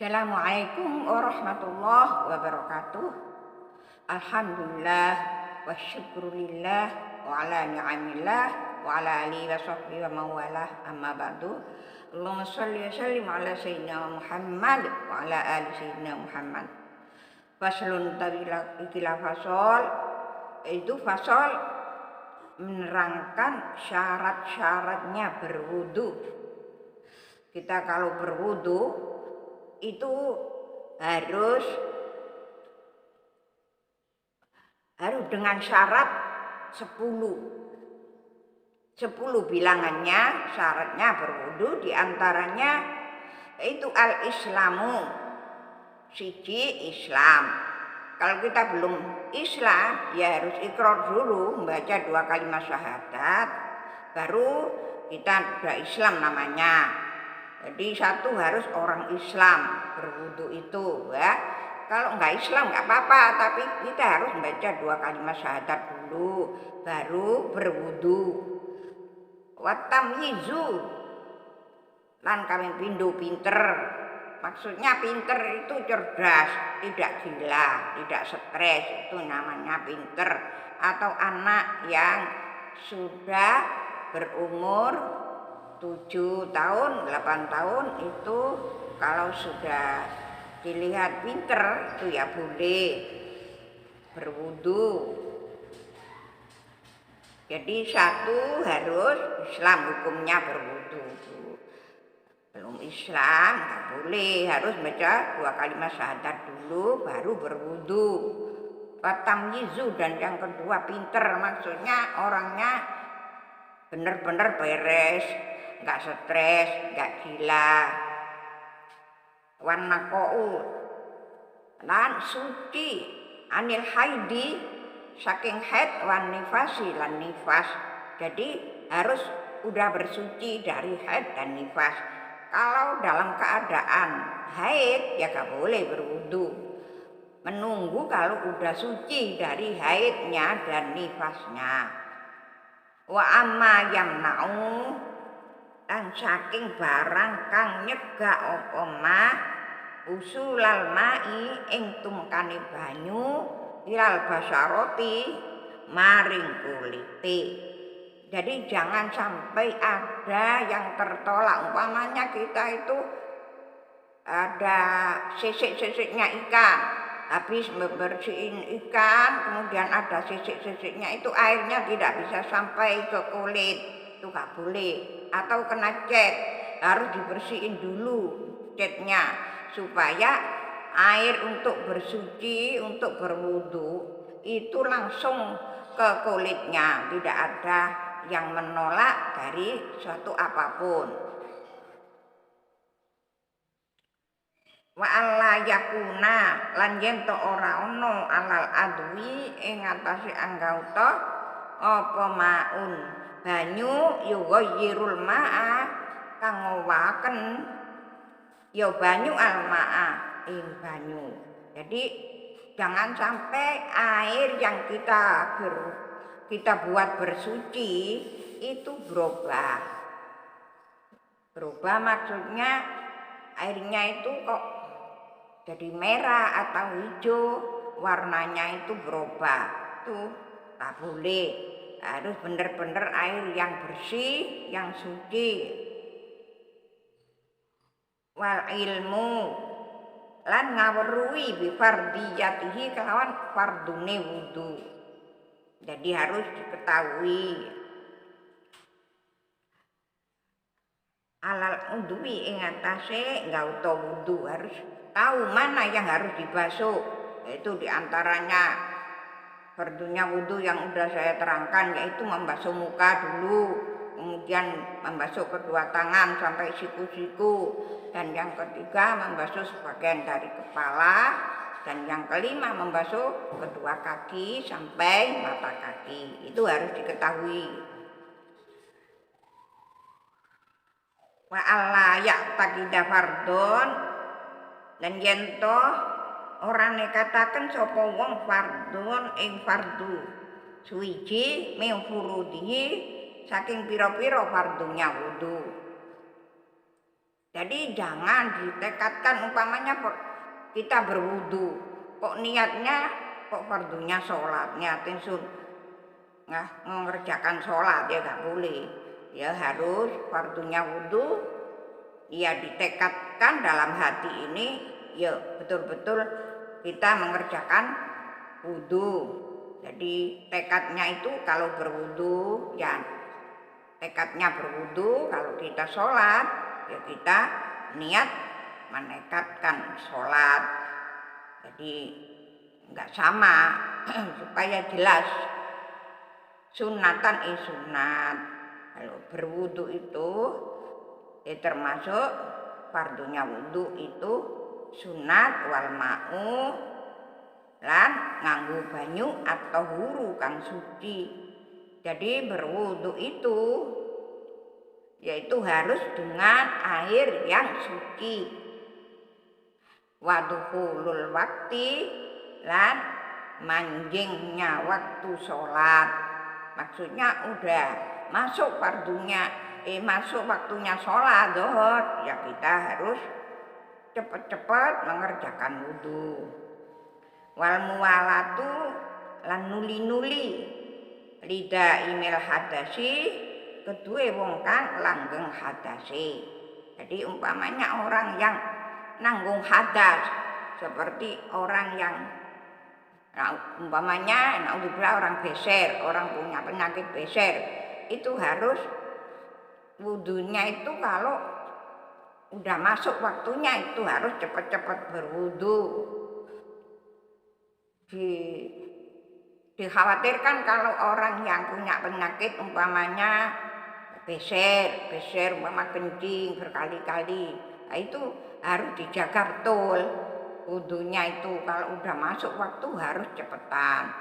Assalamualaikum warahmatullahi wabarakatuh. Alhamdulillah wa syukurillah wa ala ni'amillah wa ala alihi wa sahbihi wa mawalah amma ba'du. Allahumma sholli wa sallim ala sayyidina Muhammad wa ala ali sayyidina Muhammad. Faslun tawila ikilah fasol, itu fasol menerangkan syarat-syaratnya berwudu. Kita kalau berwudu itu harus dengan syarat 10 bilangannya syaratnya berwudu, diantaranya itu al-islamu, siji Islam. Kalau kita belum Islam ya harus ikrar dulu, membaca 2 kalimat syahadat, baru kita sudah Islam namanya. Jadi satu harus orang Islam berwudu itu ya. Kalau nggak Islam nggak apa-apa, tapi kita harus membaca 2 kalimat syahadat dulu, baru berwudu. Watamyizu lan kami pindu pinter. Maksudnya pinter itu cerdas, tidak gila, tidak stres, itu namanya pinter. Atau anak yang sudah berumur 7 tahun, 8 tahun itu kalau sudah dilihat pinter itu ya boleh berwudu. Jadi satu harus Islam, hukumnya berwudu. Belum Islam nggak boleh, harus baca 2 kalimat syahadat dulu baru berwudu. Watamyizu, dan yang kedua pinter, maksudnya orangnya benar-benar beres, nggak stres, nggak gila. Wanakou lan suci anil haidi, saking haid, wan nifasi lan nifas. Jadi harus udah bersuci dari haid dan nifas. Kalau dalam keadaan haid ya gak boleh berwudu, menunggu kalau udah suci dari haidnya dan nifasnya. Wa amma yamna'u, dan saking barang kang nyegah apa ma usulal mai ing tumkane banyu ilal basaroti maring kulite. Jadi jangan sampai ada yang tertolak. Umpamanya kita itu ada sisik-sisiknya ikan, habis membersihin ikan kemudian ada sisik-sisiknya, itu airnya tidak bisa sampai ke kulit, itu gak boleh. Atau kena cat, harus dibersihin dulu catnya supaya air untuk bersuci, untuk berwudu itu langsung ke kulitnya, tidak ada yang menolak dari suatu apapun. Wa alla yakuna lan yen to ora ono alal adwi ing atase anggauta apa maun banyu yughayyirul ma'a kang ngowaken ya banyu al ma'a ing banyu. Jadi jangan sampai air yang kita buat bersuci itu berubah. Berubah maksudnya airnya itu kok jadi merah atau hijau, warnanya itu berubah. Itu tak boleh. Harus benar-benar air yang bersih, yang suci. Wal ilmu lan ngaweruhi bi fardiyatihi kelawan fardune wudu. Jadi harus diketahui alal udwi ing atase ngauta wudu, harus tahu mana yang harus dibasuh. Itu diantaranya fardunya wudu yang udah saya terangkan, yaitu membasuh muka dulu, kemudian membasuh kedua tangan sampai siku-siku, dan yang ketiga membasuh sebagian dari kepala, dan yang kelima membasuh kedua kaki sampai mata kaki. Itu harus diketahui. Wa alla ya'taqida fardhon, lan yen to ora nekataken sapa wong fardhon ing fardu suwiji min furudihi saking pira-pira fardunya wudu. Jadi jangan ditekadkan umpamanya kita berwudu, kok niatnya kok fardunya sholat, niatin mengerjakan sholat ya nggak boleh. Ya harus fardunya wudu, ya ditekadkan dalam hati ini, ya betul-betul kita mengerjakan wudu. Jadi tekadnya itu kalau berwudu, ya tekadnya berwudu, kalau kita sholat, ya kita niat menekadkan sholat. Jadi nggak sama supaya jelas. Sunatan sunat. Kalau berwudu itu termasuk fardunya wudu itu sunat wal ma'u lan nganggo banyu atau huru kang suci. Jadi berwudu itu yaitu harus dengan air yang suci. Waduhulul wakti lan manjingnya waktu sholat. Maksudnya udah masuk fardunya, masuk waktunya sholat zuhur, ya kita harus cepat-cepat mengerjakan wudu. Wal muwalatu lan nuli-nuli lida imil hadasi kedua wong kang langgeng hadasi. Jadi umpamanya orang yang nanggung hadas seperti orang yang umpamanya orang beser, orang punya penyakit beser, itu harus wudunya itu kalau udah masuk waktunya itu harus cepat-cepat berwudu. Dikhawatirkan kalau orang yang punya penyakit umpamanya beser umpama kencing berkali-kali, nah itu harus dijaga betul wudunya itu. Kalau udah masuk waktu harus cepetan.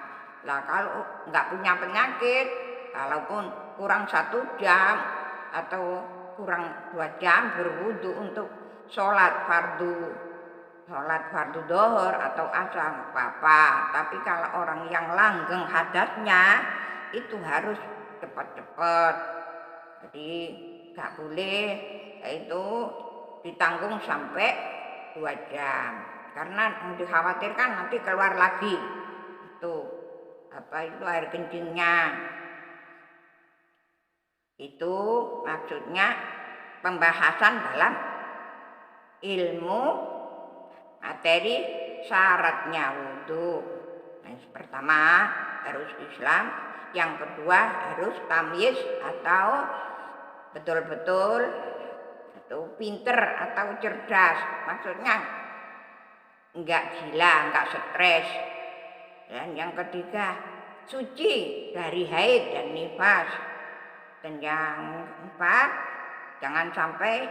Lah kalau nggak punya penyakit, kalaupun kurang 1 jam atau kurang 2 jam berwudu untuk sholat fardu dohor atau asar nggak apa-apa. Tapi kalau orang yang langgeng hadasnya itu harus cepat-cepat. Jadi nggak boleh itu ditanggung sampai 2 jam. Karena dikhawatirkan nanti keluar lagi itu air kencingnya. Itu maksudnya pembahasan dalam ilmu materi syaratnya wudu. Yang pertama harus Islam, yang kedua harus tamyiz atau betul-betul itu pinter atau cerdas. Maksudnya enggak gila, enggak stres. Dan yang ketiga suci dari haid dan nifas. Dan yang keempat jangan sampai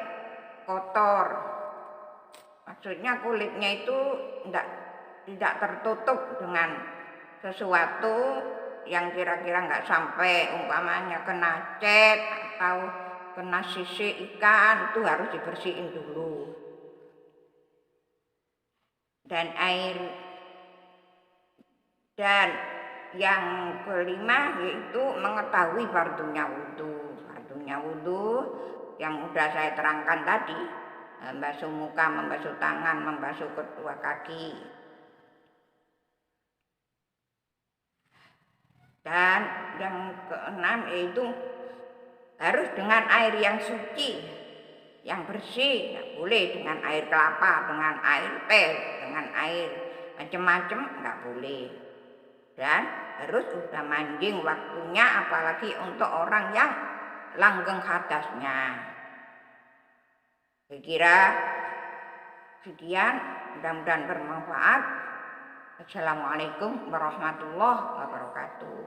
kotor. Maksudnya kulitnya itu tidak tertutup dengan sesuatu yang kira-kira nggak sampai umpamanya kena cat atau kena sisik ikan, itu harus dibersihin dulu. Dan yang kelima yaitu mengetahui fardunya wudu. Fardunya wudu yang udah saya terangkan tadi, membasuh muka, membasuh tangan, membasuh kedua kaki. Dan yang keenam yaitu harus dengan air yang suci, yang bersih. Nggak boleh dengan air kelapa, dengan air teh, dengan air macam-macam, nggak boleh. Dan harus udah manjing waktunya, apalagi untuk orang yang langgeng hadasnya. Saya kira sekian, mudah-mudahan bermanfaat. Assalamualaikum warahmatullahi wabarakatuh.